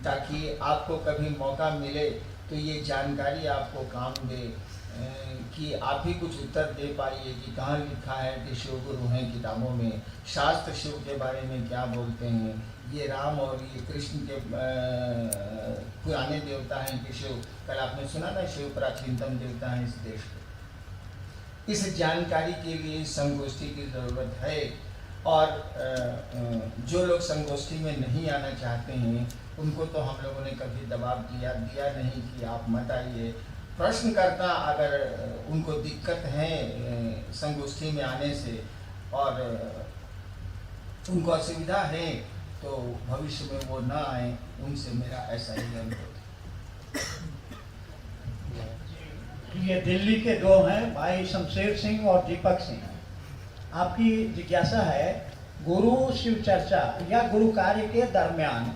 [SPEAKER 2] ताकि आपको कभी मौका मिले तो ये जानकारी आपको काम दे, कि आप भी कुछ उत्तर दे पाइए कि कहाँ लिखा है कि शिव गुरु हैं किताबों में, शास्त्र शिव के बारे में क्या बोलते हैं, ये राम और ये कृष्ण के पुराने देवता हैं कि शिव, कल आपने सुना ना शिव प्राचीनतम देवता है इस देश के। इस जानकारी के लिए संगोष्ठी की ज़रूरत है, और जो लोग संगोष्ठी में नहीं आना चाहते हैं उनको तो हम लोगों ने कभी दबाव दिया नहीं कि आप मत आइए। प्रश्नकर्ता अगर उनको दिक्कत है संगोष्ठी में आने से और उनको असुविधा है तो भविष्य में वो ना आए, उनसे मेरा ऐसा ही अनुरोध है।
[SPEAKER 1] ये दिल्ली के दो हैं, भाई शमशेर सिंह और दीपक सिंह। आपकी जिज्ञासा है, गुरु शिव चर्चा या गुरु कार्य के दरमियान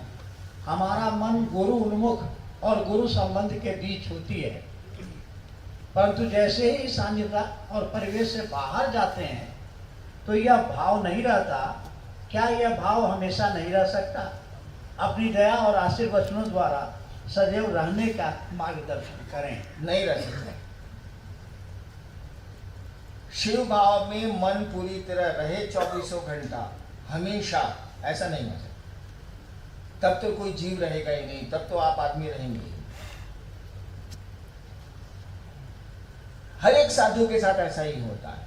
[SPEAKER 1] हमारा मन गुरु उन्मुख और गुरु संबंध के बीच होती है, परंतु जैसे ही सान्निध्य और परिवेश से बाहर जाते हैं तो यह भाव नहीं रहता। क्या यह भाव हमेशा नहीं रह सकता? अपनी दया और आशीर्वचनों द्वारा सदैव रहने का मार्गदर्शन करें।
[SPEAKER 2] नहीं रह सकते। शिव भाव में मन पूरी तरह रहे 24 घंटा हमेशा, ऐसा नहीं हो सकता। तब तो कोई जीव रहेगा ही नहीं, तब तो आप आदमी रहेंगे। हर एक साधु के साथ ऐसा ही होता है।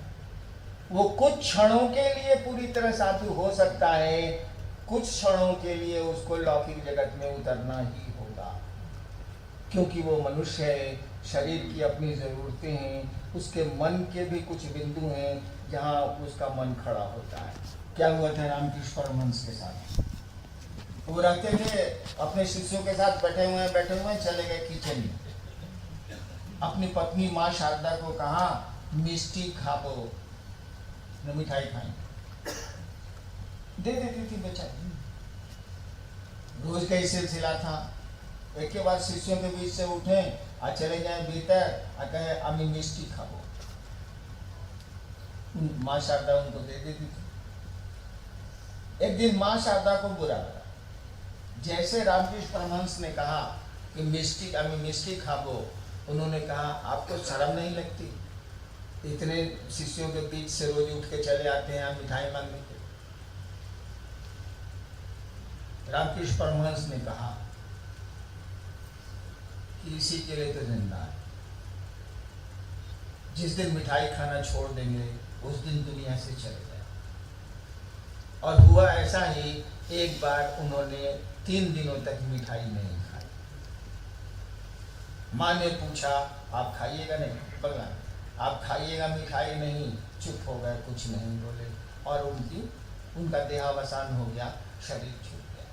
[SPEAKER 2] वो कुछ क्षणों के लिए पूरी तरह साधु हो सकता है, कुछ क्षणों के लिए उसको लौकिक जगत में उतरना ही होगा, क्योंकि वो मनुष्य है, शरीर की अपनी ज़रूरतें हैं, उसके मन के भी कुछ बिंदु हैं जहाँ उसका मन खड़ा होता है। क्या हुआ था रामकृष्ण परमहंस के साथ? वो रहते थे अपने शिष्यों के साथ, बैठे हुए चले गए किचन में। अपनी पत्नी माँ शारदा को कहा मिष्टी खाओ, न मिठाई खाएं, दे देती थी बेचारी। रोज का ही सिलसिला था। एक के बाद शिष्यों के बीच से उठे और चले जाए भीतर और कहे अम्मी मिष्टी खाओ। माँ शारदा उनको दे देती थी। एक दिन माँ शारदा को बुरा लगा। जैसे रामकृष्ण परमहंस ने कहा कि मिष्टी खाओ, उन्होंने कहा आपको शर्म नहीं लगती? इतने शिष्यों के बीच से रोज उठ के चले आते हैं मिठाई मांगने के। रामकृष्ण परमहंस ने कहा कि इसी के लिए तो जिंदा है। जिस दिन मिठाई खाना छोड़ देंगे उस दिन दुनिया से चले जाए। और हुआ ऐसा ही, एक बार उन्होंने 3 दिनों तक मिठाई नहीं खाई। माँ ने पूछा आप खाइएगा? नहीं, बोला आप खाइएगा मिठाई? नहीं। चुप हो गए, कुछ नहीं बोले, और उनका देहावसान हो गया, शरीर छूट गया।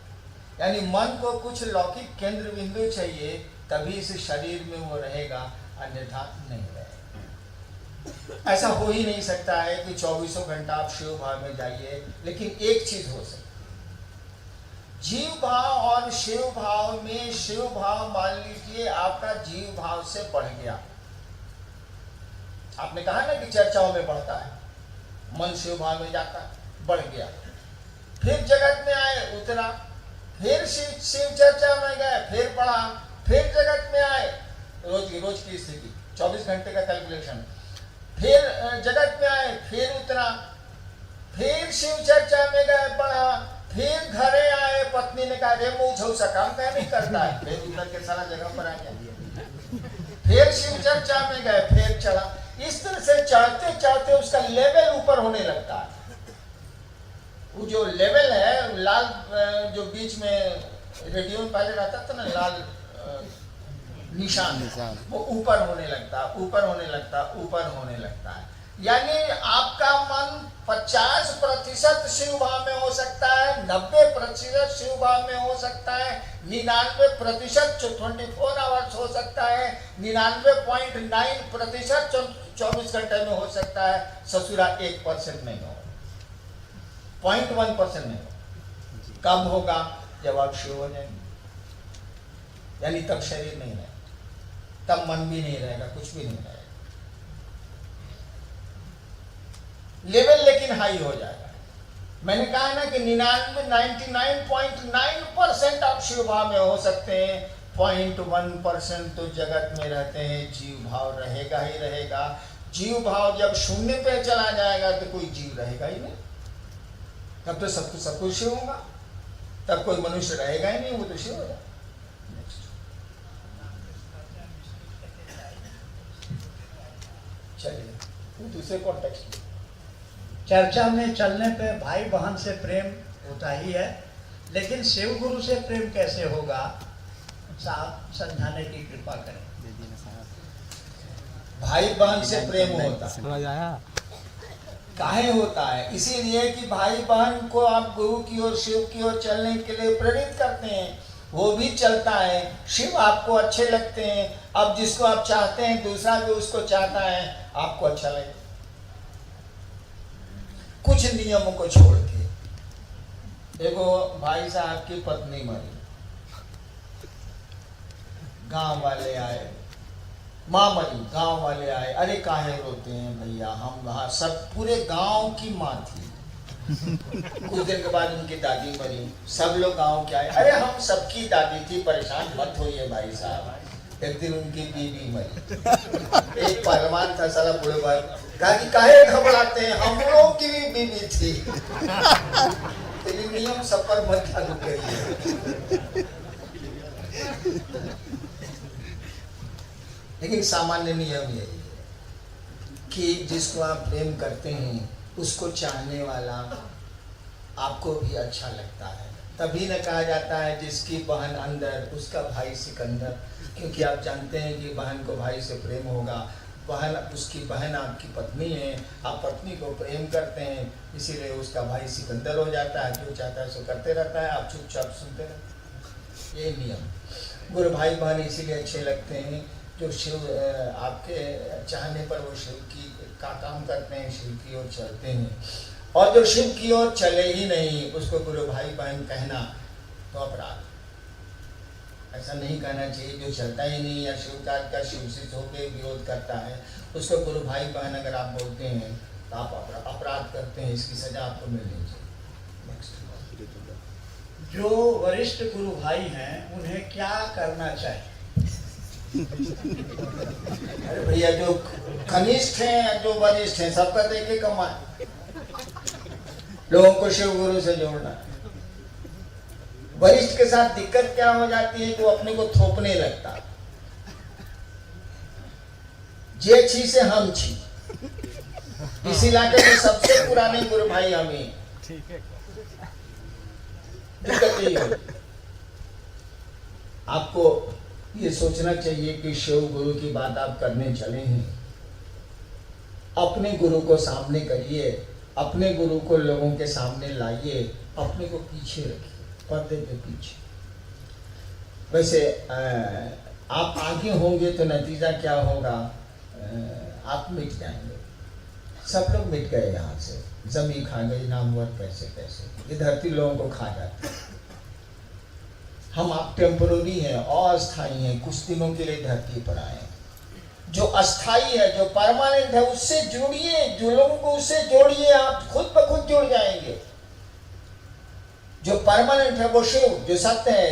[SPEAKER 2] यानी मन को कुछ लौकिक केंद्र बिंदु चाहिए, तभी इस शरीर में वो रहेगा, अन्यथा नहीं रहेगा। ऐसा हो ही नहीं सकता है कि 24 घंटा आप शिव भाव में जाइए। लेकिन एक चीज हो सकती, जीव भाव और शिव भाव में, शिव भाव मान लीजिए आपका जीव भाव से बढ़ गया। आपने कहा ना कि चर्चाओं में बढ़ता है, मन शिव भाव में जाता है, बढ़ गया। फिर जगत में आए, उतरा, फिर शिव चर्चा में गए, फिर बढ़ा, फिर जगत में आए, रोज की स्थिति 24 घंटे का कैलकुलेशन। फिर जगत में आए, फिर उतरा, फिर शिव चर्चा में गए, बढ़ा, फिर घरे आए, पत्नी ने कहा रे मुँह झूसा काम क्या नहीं करता है, फिर उतर के सारा जगह पर आ गया। फिर शिव चर्चा में गए, फिर चढ़ा। इस तरह से चढ़ते चढ़ते उसका लेवल ऊपर होने लगता है। वो जो लेवल है, लाल जो बीच में रेडियो में पहले रहता था ना, लाल निशान, वो ऊपर होने लगता, ऊपर होने लगता, ऊपर होने लगता है। यानी आपका मन 50% शिव भाव में हो सकता है, 90% शिव भाव में हो सकता है, 99% 24 आवर्स हो सकता है, 99.9% 24 घंटे में हो सकता है। ससुरा 1% नहीं हो, 0.1% नहीं हो। कब होगा? जब आप शिव हो जाएंगे। यानी तब शरीर नहीं रहेगा, तब मन भी नहीं रहेगा, कुछ भी नहीं रहेगा। लेवल लेकिन हाई हो जाएगा। मैंने कहा ना कि 99.9% आप शिव भाव में हो सकते हैं, 0.1% तो जगत में रहते हैं, जीव भाव रहेगा ही रहेगा। जीव भाव जब शून्य पे चला जाएगा तो कोई जीव रहेगा ही नहीं, तब तो सब कुछ शिव होगा, तब कोई मनुष्य रहेगा ही नहीं, वो तो शिव होगा। चलिए दूसरे कॉन्टेक्स्ट।
[SPEAKER 1] चर्चा में चलने पे भाई बहन से प्रेम होता ही है, लेकिन शिव गुरु से प्रेम कैसे होगा, साहब समझाने की कृपा करें।
[SPEAKER 2] भाई बहन से प्रेम होता है, काहे होता है? इसीलिए कि भाई बहन को आप गुरु की ओर, शिव की ओर चलने के लिए प्रेरित करते हैं, वो भी चलता है। शिव आपको अच्छे लगते हैं, अब जिसको आप चाहते हैं दूसरा भी उसको चाहता है, आपको अच्छा लगे। कुछ नियमों को छोड़ के, देखो भाई साहब की पत्नी मरी, गांव वाले आए, माँ मरी, गांव वाले आए, अरे काहे रोते हैं भैया, हम वहाँ सब पूरे गांव की माँ थी। कुछ दिन के बाद उनकी दादी मरी, सब लोग गांव के आए, अरे हम सबकी दादी थी, परेशान मत होइए भाई साहब। एक दिन उनकी बीवी मरी, एक पहलवान था साला बूढ़े भाई, कहा कि काहे घबराते हैं, हम लोग की भी बीवी थी। तो ये नियम सब पर मत लागू करिए। लेकिन सामान्य नियम यही है कि जिसको आप प्रेम करते हैं उसको चाहने वाला आपको भी अच्छा लगता है। तभी न कहा जाता है जिसकी बहन अंदर उसका भाई सिकंदर, क्योंकि आप जानते हैं कि बहन को भाई से प्रेम होगा। बहन, उसकी बहन आपकी पत्नी है, आप पत्नी को प्रेम करते हैं, इसीलिए उसका भाई सिकंदर हो जाता है, जो चाहता है सो करते रहता है, आप चुपचाप सुनते रहते हैं। ये नियम। गुरु भाई बहन इसीलिए अच्छे लगते हैं जो शिव आपके चाहने पर वो शिव की का काम करते हैं, शिव की ओर चलते हैं। और जो शिव की ओर चले ही नहीं उसको गुरु भाई बहन कहना तो अपराध। ऐसा नहीं कहना चाहिए। जो चलता ही नहीं या शिव का शिव से होकर विरोध करता है उसको गुरु भाई बहन अगर आप बोलते हैं तो आप अपराध करते हैं, इसकी सजा आपको मिलनी चाहिए। नेक्स्ट।
[SPEAKER 1] जो वरिष्ठ गुरु भाई हैं उन्हें क्या करना चाहिए?
[SPEAKER 2] अरे भैया, जो कनिष्ठ हैं, जो वरिष्ठ हैं, सबका देखे कमाए। लोगों को शिव गुरु से जोड़ना है। वरिष्ठ के साथ दिक्कत क्या हो जाती है कि वो अपने को थोपने लगता है। जे छी से हम छी। इस इलाके में सबसे पुराने गुरु भाई हम ही। दिक्कत यही है। आपको ये सोचना चाहिए कि शिव गुरु की बात आप करने चले हैं, अपने गुरु को सामने करिए, अपने गुरु को लोगों के सामने लाइए, अपने को पीछे रखिए, पर्दे के पीछे। वैसे आप आगे होंगे तो नतीजा क्या होगा, आप मिट जाएंगे। सब लोग मिट गए यहाँ से, जमीन खा गई, नामवर कैसे कैसे, ये धरती लोगों को खा जाती है। हम आप टेम्पोररी हैं, अस्थायी हैं, कुछ दिनों के लिए धरती पर आए। जो अस्थाई है, जो परमानेंट है, उससे जुड़िए, जो लोगों को उससे जोड़िए, आप खुद ब खुद जुड़ जाएंगे। जो परमानेंट है वो शिव, जो सत्य है,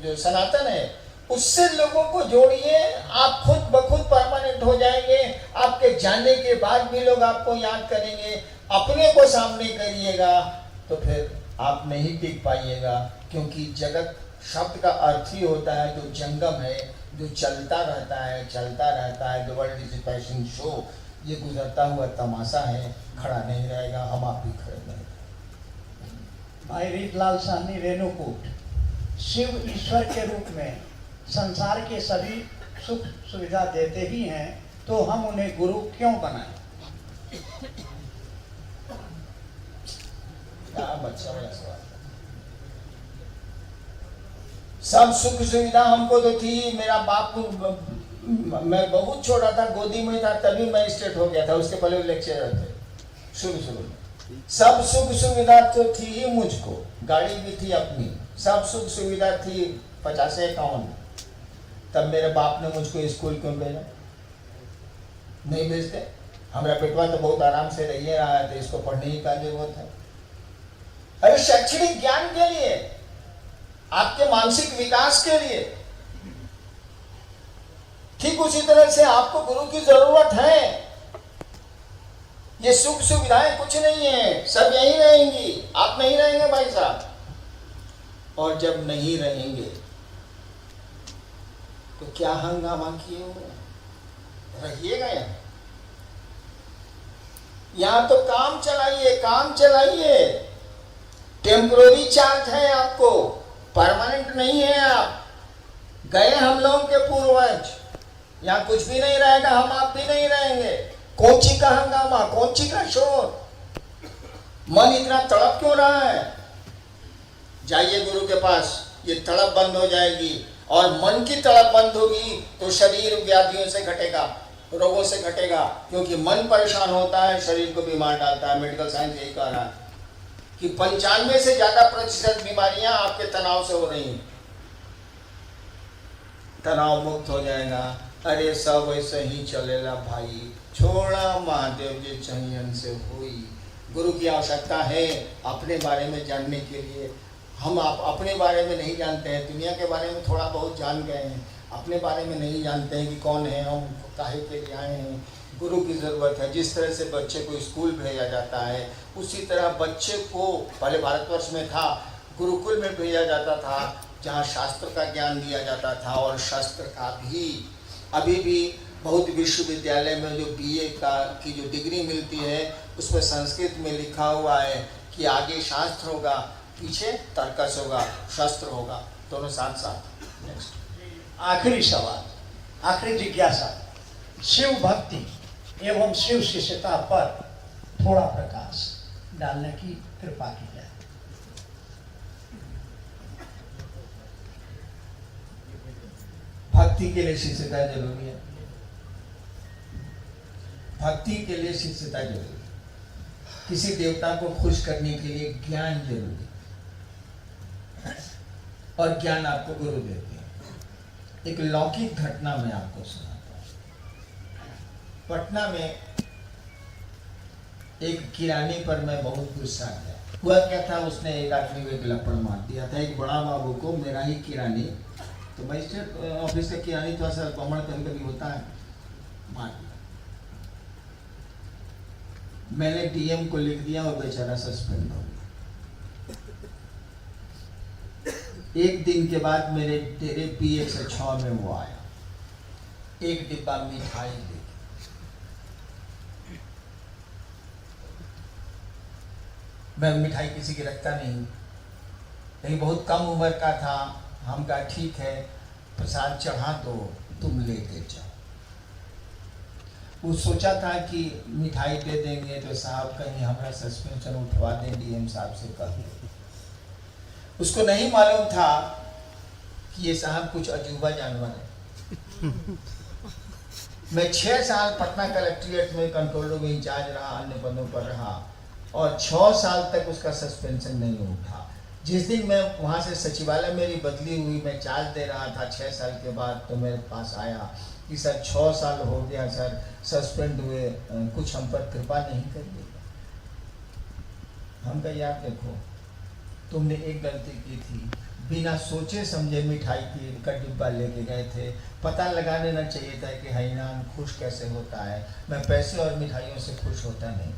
[SPEAKER 2] जो सनातन है, उससे लोगों को जोड़िए, आप खुद ब खुद परमानेंट हो जाएंगे। आपके जाने के बाद भी लोग आपको याद करेंगे। अपने को सामने करिएगा तो फिर आप नहीं टिक पाइएगा, क्योंकि जगत शब्द का अर्थ ही होता है जो जंगम है, जो चलता रहता है, चलता रहता है। The world is a passing show, ये गुजरता हुआ तमाशा है, खड़ा नहीं रहेगा, हम आप भी खड़े नहीं।
[SPEAKER 1] भाई रीतलाल साहनी रेणुकूट, शिव ईश्वर के रूप में संसार के सभी सुख सुविधा देते ही हैं, तो हम उन्हें गुरु क्यों बनाएं?
[SPEAKER 2] अच्छा वाला सवाल। सब सुख सुविधा हमको तो थी। मेरा बाप, मैं बहुत छोटा था, गोदी में था, तभी मैं स्टेट हो गया था। उसके पहले लेक्चरर थे शुरू में। सब सुख सुविधा तो थी ही मुझको, गाड़ी भी थी अपनी, सब सुख सुविधा थी 50-51। तब मेरे बाप ने मुझको स्कूल क्यों भेजा? नहीं भेजते। हमारा बेटवा तो बहुत आराम से रहिए रहा है, तो इसको पढ़ने की क्या जरूरत है? अरे शैक्षणिक ज्ञान के लिए, आपके मानसिक विकास के लिए। ठीक उसी तरह से आपको गुरु की जरूरत है। ये सुख सुविधाएं कुछ नहीं है, सब यहीं रहेंगी, आप नहीं रहेंगे भाई साहब। और जब नहीं रहेंगे तो क्या हंगामा किए हुए, रहिएगा यहाँ तो काम चलाइए, काम चलाइए। टेम्पोररी चार्ज है आपको, परमानेंट नहीं है। आप गए हम लोगों के पूर्वज, यहाँ कुछ भी नहीं रहेगा, हम आप भी नहीं रहेंगे। कौन-सी का हंगामा, कौन-सी का शोर, मन इतना तड़प क्यों रहा है? जाइए गुरु के पास, ये तड़प बंद हो जाएगी। और मन की तड़प बंद होगी तो शरीर व्याधियों से घटेगा, रोगों से घटेगा, क्योंकि मन परेशान होता है, शरीर को बीमार डालता है। मेडिकल साइंस यही कह रहा है कि 95 से ज्यादा % बीमारियां आपके तनाव से हो रही हैं। तनाव मुक्त हो जाएगा। अरे सब ऐसे ही चलेगा भाई, छोड़ा महादेव जी चयन से हुई। गुरु की आवश्यकता है अपने बारे में जानने के लिए। हम आप अपने बारे में नहीं जानते हैं, दुनिया के बारे में थोड़ा बहुत जान गए हैं, अपने बारे में नहीं जानते हैं कि कौन है हम, काहे के लिए आए हैं। गुरु की ज़रूरत है। जिस तरह से बच्चे को स्कूल भेजा जाता है, उसी तरह बच्चे को पहले भारतवर्ष में था, गुरुकुल में भेजा जाता था, जहाँ शास्त्र का ज्ञान दिया जाता था। और शास्त्र का भी अभी भी बहुत विश्वविद्यालय में जो BA की जो डिग्री मिलती है, उसमें संस्कृत में लिखा हुआ है कि आगे शास्त्र होगा, पीछे तर्कस होगा, शास्त्र होगा, दोनों साथ साथ। नेक्स्ट
[SPEAKER 1] आखिरी सवाल, आखिरी जिज्ञासा, शिव भक्ति एवं शिव शिष्यता पर थोड़ा प्रकाश डालने की कृपा की जाए।
[SPEAKER 2] भक्ति के लिए शिष्यता जरूरी है। भक्ति के लिए शिष्यता जरूरी है। किसी देवता को खुश करने के लिए ज्ञान जरूरी है, और ज्ञान आपको गुरु देते हैं। एक लौकिक घटना में आपको सुनाता हूं। पटना में एक किरानी पर मैं बहुत गुस्सा गया। हुआ क्या था, उसने एक आदमी को एक लपड़ मार दिया था। एक बड़ा बाबू को, मेरा ही किरानी, तो मजिस्ट्रेट ऑफिस का किरानी थोड़ा सा कमर कभी होता है, मार दिया। मैंने DM को लिख दिया और बेचारा सस्पेंड हो गया। एक दिन के बाद मेरे PX6 में वो आया, एक डिब्बा मिठाई दे, मैं मिठाई किसी की रखता नहीं, लेकिन बहुत कम उम्र का था। हम कहा ठीक है प्रसाद चढ़ा दो, तुम लेके जाओ। वो सोचा था कि मिठाई दे देंगे तो साहब कहीं हमारा सस्पेंशन उठवा दें, डीएम साहब से कह दो। उसको नहीं मालूम था कि ये साहब कुछ अजूबा जानवर है। मैं 6 साल पटना कलेक्ट्रेट में कंट्रोल रूम इंचार्ज रहा, अन्य पदों पर रहा, और 6 साल तक उसका सस्पेंशन नहीं उठा। जिस दिन मैं वहाँ से सचिवालय मेरी बदली हुई, मैं चार्ज दे रहा था 6 साल के बाद, तो मेरे पास आया कि सर 6 साल हो गया सर सस्पेंड हुए, कुछ हम पर कृपा नहीं करिए। हम कहा यार देखो तुमने एक गलती की थी, बिना सोचे समझे मिठाई का डिब्बा लेके गए थे। पता लगा लेना चाहिए था कि हरिनाम खुश कैसे होता है। मैं पैसे और मिठाइयों से खुश होता नहीं।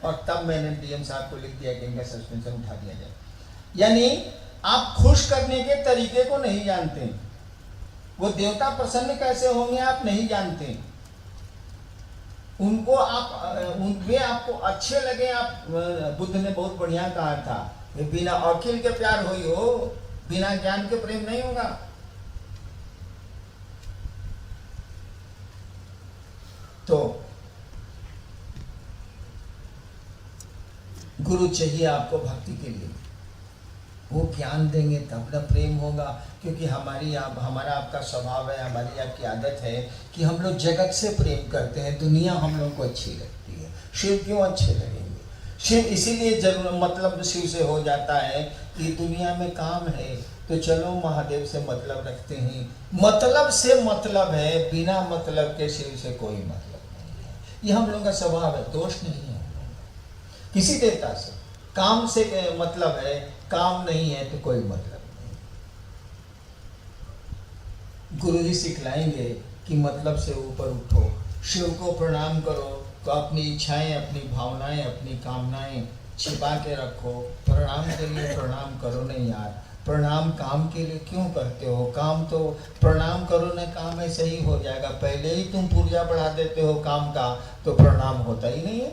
[SPEAKER 2] और तब मैंने डीएम साहब को लिख दिया कि इनका सस्पेंशन उठा दिया जाए। यानी आप खुश करने के तरीके को नहीं जानते, वो देवता प्रसन्न कैसे होंगे आप नहीं जानते। उनको आप वे आपको अच्छे लगे। आप बुद्ध ने बहुत बढ़िया कहा था, बिना अकिल के प्यार हुई हो, बिना ज्ञान के प्रेम नहीं होगा। तो गुरु चाहिए आपको भक्ति के लिए, वो ज्ञान देंगे तब ना प्रेम होगा। क्योंकि हमारा आपका स्वभाव है, हमारी आपकी आदत है कि हम लोग जगत से प्रेम करते हैं, दुनिया हम लोग को अच्छी लगती है। शिव क्यों अच्छे लगेंगे? शिव इसीलिए जरूर मतलब शिव से हो जाता है कि दुनिया में काम है तो चलो महादेव से मतलब रखते हैं। मतलब से मतलब है, बिना मतलब के शिव से कोई मतलब नहीं है। ये हम लोगों का स्वभाव है, दोष नहीं है हम लोगों का। किसी देवता से काम से मतलब है, काम नहीं है तो कोई मतलब नहीं। गुरु जी सिखलाएंगे कि मतलब से ऊपर उठो, शिव को प्रणाम करो तो अपनी इच्छाएं, अपनी भावनाएं, अपनी कामनाएं छिपा के रखो। प्रणाम के लिए प्रणाम करो नहीं यार, प्रणाम काम के लिए क्यों करते हो? काम तो प्रणाम करो ना, काम ऐसे ही हो जाएगा। पहले ही तुम पूर्जा बढ़ा देते हो काम का, तो प्रणाम होता ही नहीं है।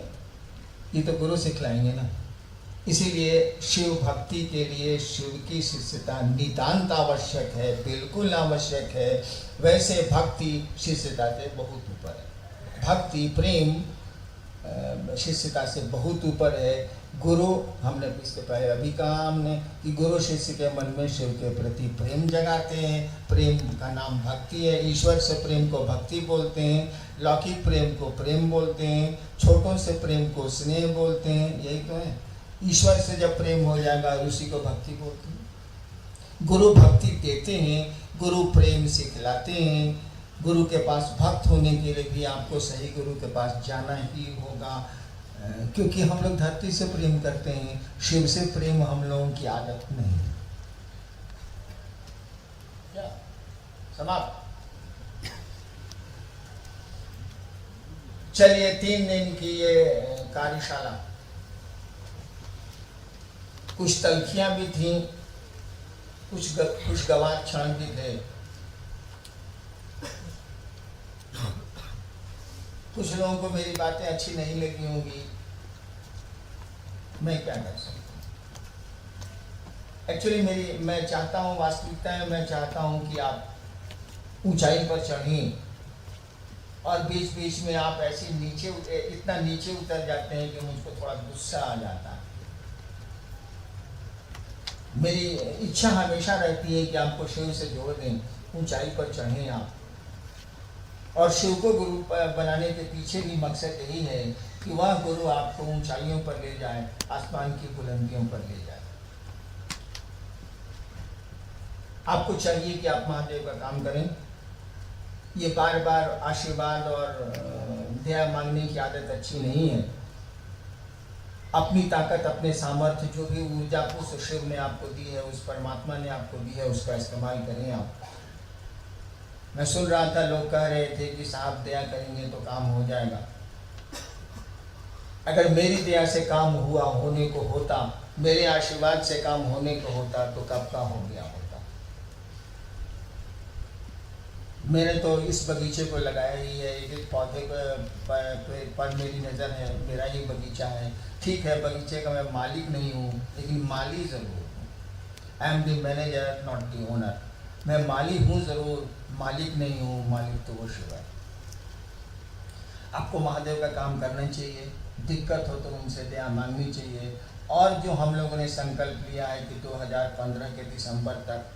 [SPEAKER 2] ये तो गुरु सिखलाएंगे ना। इसीलिए शिव भक्ति के लिए शिव की शिष्यता नितांत आवश्यक है, बिल्कुल आवश्यक है। वैसे भक्ति शिष्यता से बहुत ऊपर है। भक्ति प्रेम शिष्यता से बहुत ऊपर है। गुरु, हमने इसके पहले अभी कहा हमने कि गुरु शिष्य के मन में शिव के प्रति प्रेम जगाते हैं। प्रेम का नाम भक्ति है। ईश्वर से प्रेम को भक्ति बोलते हैं, लौकिक प्रेम को प्रेम बोलते हैं, छोटों से प्रेम को स्नेह बोलते हैं। यही तो है। ईश्वर से जब प्रेम हो जाएगा उसी को भक्ति बोलते हैं। गुरु भक्ति देते हैं, गुरु प्रेम सिखलाते हैं। गुरु के पास भक्त होने के लिए भी आपको सही गुरु के पास जाना ही होगा, क्योंकि हम लोग धरती से प्रेम करते हैं, शिव से प्रेम हम लोगों की आदत नहीं है। क्या समाप्त। चलिए 3 दिन की ये कार्यशाला, कुछ तलखियां भी थी, कुछ खुशगवार क्षण भी थे। कुछ लोगों को मेरी बातें अच्छी नहीं लगी होंगी, मैं क्या कर सकता हूँ। एक्चुअली मैं चाहता हूँ, वास्तविकता है, मैं चाहता हूँ कि आप ऊंचाई पर चढ़ें और बीच बीच में आप ऐसे इतना नीचे उतर जाते हैं कि मुझको थोड़ा गुस्सा आ जाता है। मेरी इच्छा हमेशा रहती है कि आपको शिव से जोड़ दें, ऊंचाई पर चढ़ें आप। और शिव को गुरु बनाने के पीछे भी मकसद यही है कि वह गुरु आपको ऊंचाइयों पर ले जाए, आसमान की बुलंदियों पर ले जाए। आपको चाहिए कि आप महादेव का काम करें। ये बार बार आशीर्वाद और दया मांगने की आदत अच्छी नहीं है। अपनी ताकत, अपने सामर्थ्य, जो भी ऊर्जा उस शिव ने आपको दी है, उस परमात्मा ने आपको दी है, उसका इस्तेमाल करें आप। मैं सुन रहा था, लोग कह रहे थे कि साहब दया करेंगे तो काम हो जाएगा। अगर मेरी दया से काम होने को होता, मेरे आशीर्वाद से काम होने को होता, तो कब का हो गया होता। मैंने तो इस बगीचे को लगाया ही है, एक पौधे पर मेरी नज़र है, मेरा ही बगीचा है। ठीक है, बगीचे का मैं मालिक नहीं हूँ, लेकिन माली ज़रूर हूँ। I am the manager not the owner. मैं माली हूँ ज़रूर, मालिक नहीं हूँ, मालिक तो वो शिव है। आपको महादेव का काम करना चाहिए, दिक्कत हो तो उनसे दया मांगनी चाहिए। और जो हम लोगों ने संकल्प लिया है कि 2015 के दिसंबर तक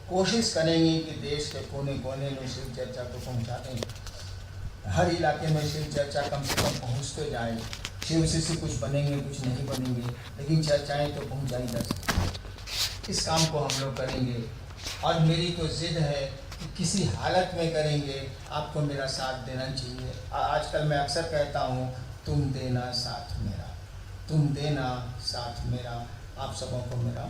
[SPEAKER 2] कोशिश करेंगे कि देश के कोने कोने में शिव चर्चा को पहुंचा दें। हर इलाके में शिव चर्चा कम से कम पहुंच तो जाए। शिव से कुछ बनेंगे, कुछ नहीं बनेंगे, लेकिन चर्चाएं तो पहुंचाई जा सकती। इस काम को हम लोग करेंगे और मेरी तो जिद है कि किसी हालत में करेंगे। आपको मेरा साथ देना चाहिए। आजकल मैं अक्सर कहता हूँ, तुम देना साथ मेरा, तुम देना साथ मेरा। आप सबों को मेरा